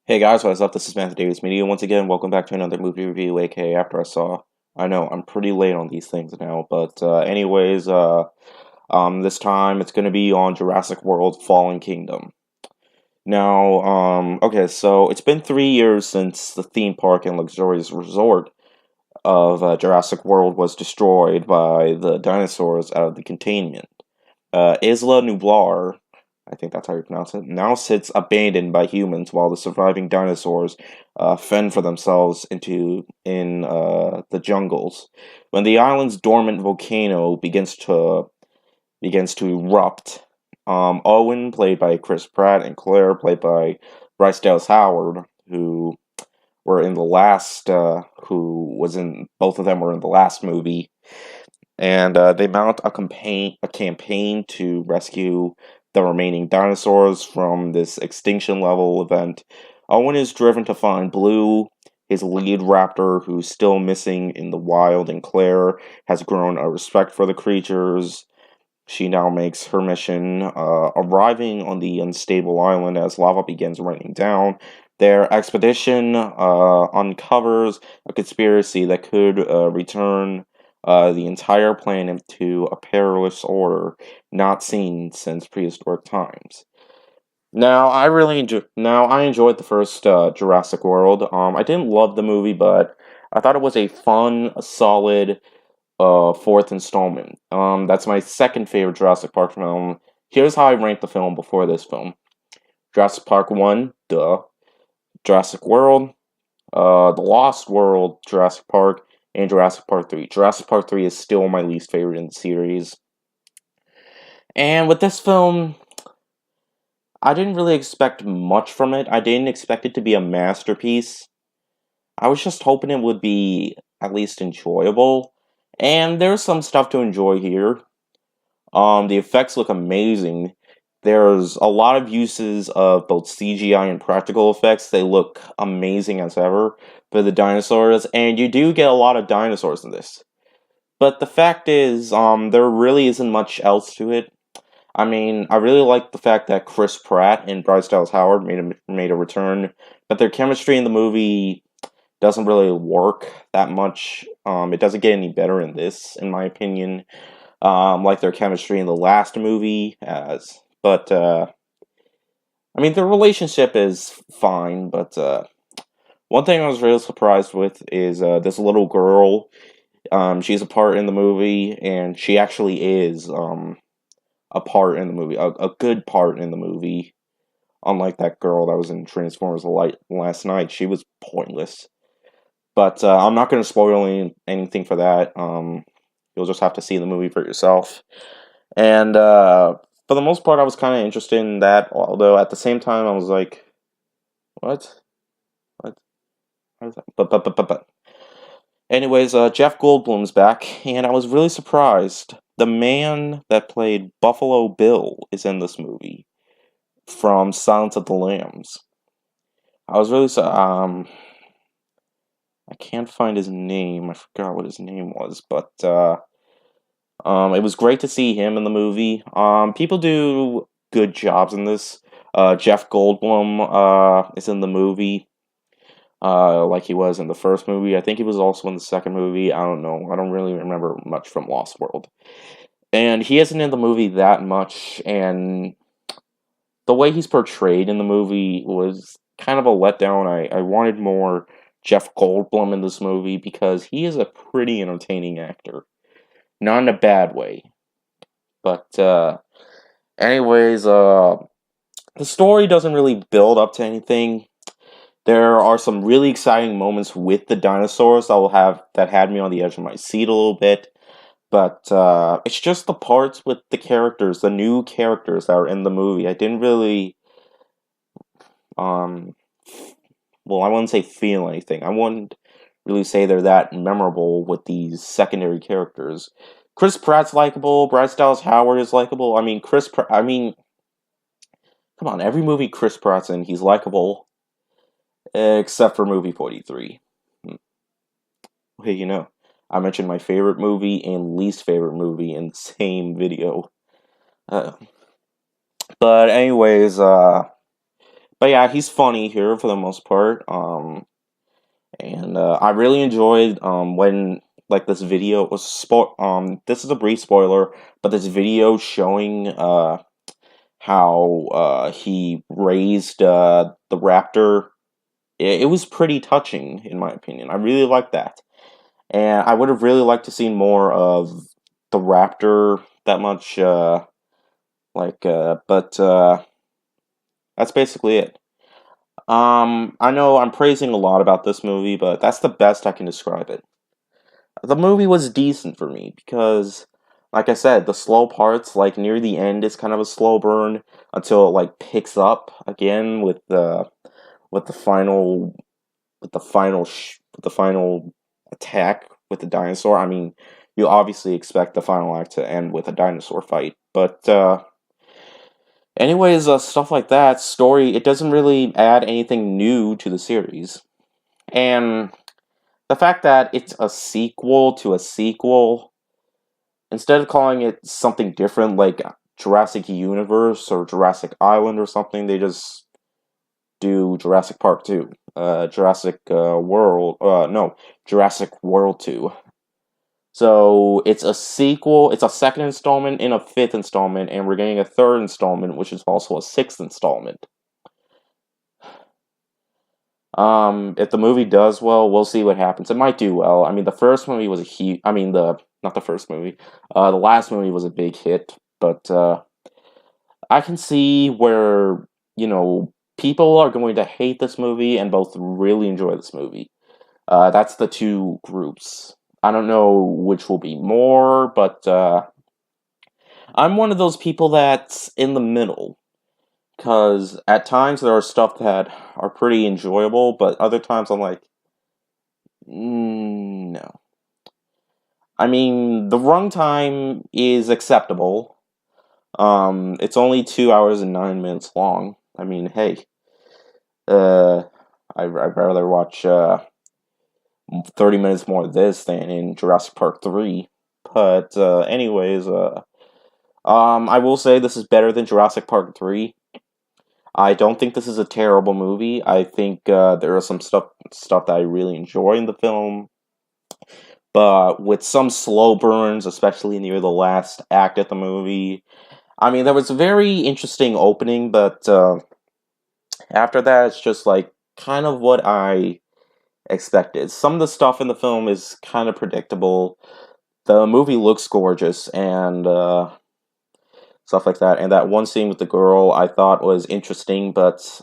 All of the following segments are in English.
Hey guys, what's up? This is Matthew Davis Media. Once again, welcome back to another movie review, aka After I Saw. I know, I'm pretty late on these things now, but this time it's gonna be on Jurassic World Fallen Kingdom. Now, okay, so it's been 3 years since the theme park and luxurious resort of Jurassic World was destroyed by the dinosaurs out of the containment. Isla Nublar, I think that's how you pronounce it, now sits abandoned by humans while the surviving dinosaurs fend for themselves in the jungles. When the island's dormant volcano begins to erupt, Owen, played by Chris Pratt, and Claire, played by Bryce Dallas Howard, who was in both of them were in the last movie, and they mount a campaign to rescue the remaining dinosaurs from this extinction level event. Owen is driven to find Blue, his lead raptor, who's still missing in the wild, and Claire has grown a respect for the creatures. She now makes her mission, arriving on the unstable island as lava begins raining down. Their expedition uncovers a conspiracy that could return the entire planet to a perilous order not seen since prehistoric times. Now I enjoyed the first Jurassic World. I didn't love the movie, but I thought it was a fun, solid fourth installment. That's my second favorite Jurassic Park film. Here's how I ranked the film before this film: Jurassic Park 1, duh. Jurassic World, The Lost World, Jurassic Park, and Jurassic Park 3. Jurassic Park 3 is still my least favorite in the series. And with this film, I didn't really expect much from it. I didn't expect it to be a masterpiece. I was just hoping it would be at least enjoyable. And there's some stuff to enjoy here. The effects look amazing. There's a lot of uses of both CGI and practical effects. They look amazing as ever for the dinosaurs, and you do get a lot of dinosaurs in this. But the fact is, there really isn't much else to it. I mean, I really like the fact that Chris Pratt and Bryce Dallas Howard made a return, but their chemistry in the movie doesn't really work that much. It doesn't get any better in this, in my opinion. Like their chemistry in the last movie has. But I mean, their relationship is fine. But one thing I was really surprised with is this little girl. She's a part in the movie, and she actually is a part in the movie, a good part in the movie. Unlike that girl that was in Transformers last night, she was pointless. But I'm not going to spoil anything for that. You'll just have to see the movie for yourself. And for the most part, I was kind of interested in that. Although at the same time, I was like, "What? What? How is that?" But. Anyways, Jeff Goldblum's back, and I was really surprised. The man that played Buffalo Bill is in this movie from Silence of the Lambs. I was really I can't find his name. I forgot what his name was, but it was great to see him in the movie. People do good jobs in this. Jeff Goldblum is in the movie, like he was in the first movie. I think he was also in the second movie. I don't know. I don't really remember much from Lost World. And he isn't in the movie that much, and the way he's portrayed in the movie was kind of a letdown. I wanted more Jeff Goldblum in this movie because he is a pretty entertaining actor. Not in a bad way. But, anyways, the story doesn't really build up to anything. There are some really exciting moments with the dinosaurs that had me on the edge of my seat a little bit. But it's just the parts with the characters, the new characters that are in the movie. I didn't really, well, I wouldn't say feel anything. I wouldn't really say they're that memorable with these secondary characters. Chris Pratt's likable. Bryce Dallas Howard is likable. Come on, every movie Chris Pratt's in, he's likable, except for movie 43. Hey, I mentioned my favorite movie and least favorite movie in the same video. But anyways, But yeah, he's funny here for the most part. And I really enjoyed when like this video was this is a brief spoiler, but this video showing how he raised the raptor. It was pretty touching in my opinion. I really liked that. And I would have really liked to see more of the raptor that much but that's basically it. I know I'm praising a lot about this movie, but that's the best I can describe it. The movie was decent for me because, like I said, the slow parts, like near the end, is kind of a slow burn until it like picks up again with the final with the final attack with the dinosaur. I mean, you obviously expect the final act to end with a dinosaur fight, but anyways, stuff like that, story, it doesn't really add anything new to the series. And the fact that it's a sequel to a sequel, instead of calling it something different like Jurassic Universe or Jurassic Island or something, they just do Jurassic Park 2. Jurassic World 2. So it's a sequel, it's a second installment and a fifth installment, and we're getting a third installment, which is also a sixth installment. If the movie does well, we'll see what happens. It might do well. I mean, the first movie was a huge. I mean, the not the first movie. The last movie was a big hit, but I can see where people are going to hate this movie and both really enjoy this movie. That's the two groups. I don't know which will be more, but I'm one of those people that's in the middle. Because at times there are stuff that are pretty enjoyable, but other times I'm like, no. I mean, the runtime is acceptable. It's only 2 hours and 9 minutes long. I mean, hey, uh, I'd rather watch 30 minutes more of this than in Jurassic Park 3. But, anyways, I will say this is better than Jurassic Park 3. I don't think this is a terrible movie. I think there are some stuff that I really enjoy in the film, but with some slow burns, especially near the last act of the movie. I mean, there was a very interesting opening, but after that, it's just like kind of what I expected. Some of the stuff in the film is kind of predictable. The movie looks gorgeous and stuff like that. And that one scene with the girl I thought was interesting, but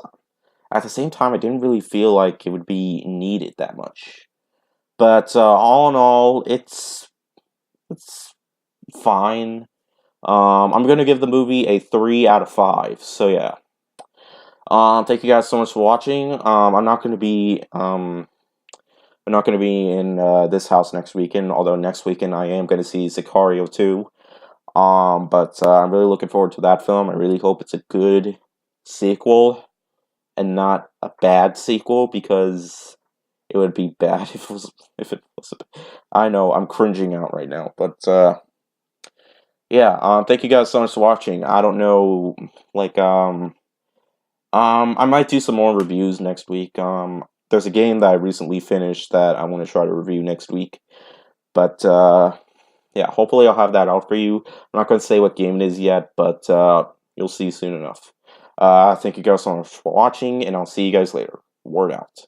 at the same time, I didn't really feel like it would be needed that much. But all in all, it's fine. I'm gonna give the movie a 3 out of 5. So yeah. Thank you guys so much for watching. I'm not gonna be in this house next weekend. Although next weekend I am gonna see Sicario 2. But I'm really looking forward to that film. I really hope it's a good sequel and not a bad sequel because it would be bad if it was. I know I'm cringing out right now, but yeah. Thank you guys so much for watching. I don't know, like I might do some more reviews next week. There's a game that I recently finished that I want to try to review next week, but yeah, hopefully I'll have that out for you. I'm not going to say what game it is yet, but you'll see soon enough. Thank you guys so much for watching, and I'll see you guys later. Word out.